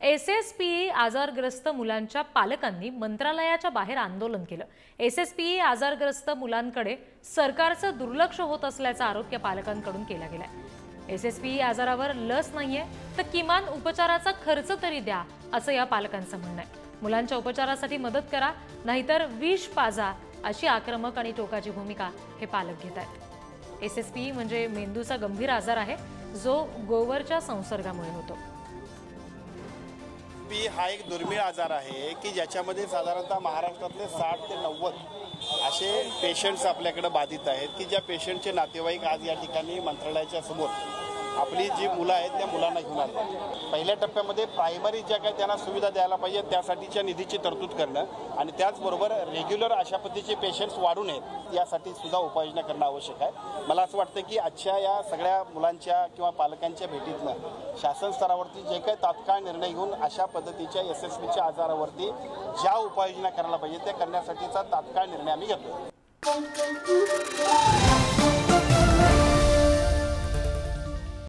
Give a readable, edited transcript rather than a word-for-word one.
एसएसपीई आजारग्रस्त मुलांच्या पालकांनी मंत्रालयाच्या बाहेर आंदोलन केलं। एसएसपीई आजारग्रस्त मुलांकडे सरकारचं दुर्लक्ष होत असल्याचा आरोप या पालकांकडून केला गेलाय। एसएसपीई आजारावर लस नाहीये तर किमान उपचाराचा खर्च तरी द्या असं या पालकांचं म्हणणं आहे। मुलांच्या उपचारासाठी मदत करा नाहीतर विष पाजा अशी आक्रमक आणि टोकाची भूमिका हे पालक घेत आहेत। एसएसपीई म्हणजे मेंदूचा गंभीर आजार आहे जो गोवरच्या संसर्गामुळे होतो। हा एक दुर्मिळ आजार आहे की ज्याच्यामध्ये साधारणतः महाराष्ट्रातले 60 ते 90 असे पेशंट्स आपल्याकडे बाधित आहेत की ज्या पेशंटचे नातेवाईक आज या ठिकाणी मंत्रालयाच्या समोर आपली जी मुलं आहेत त्या मुलांना घेऊन आले। पहिल्या टप्प्यामध्ये प्रायमरी ज्या काही त्यांना सुविधा द्यायला पाहिजे त्यासाठीच्या निधीची तरतूद करणं आणि त्याचबरोबर रेग्युलर अशा पद्धतीचे पेशंट्स वाढू नयेत यासाठी सुद्धा उपाययोजना करणं आवश्यक आहे। मला असं वाटतं की आजच्या या सगळ्या मुलांच्या किंवा पालकांच्या भेटीतनं शासन स्तरावरती जे काही तात्काळ निर्णय घेऊन अशा पद्धतीच्या एसएसपीच्या आजारावरती ज्या उपाययोजना करायला पाहिजे त्या करण्यासाठीचा तात्काळ निर्णय आम्ही घेतो।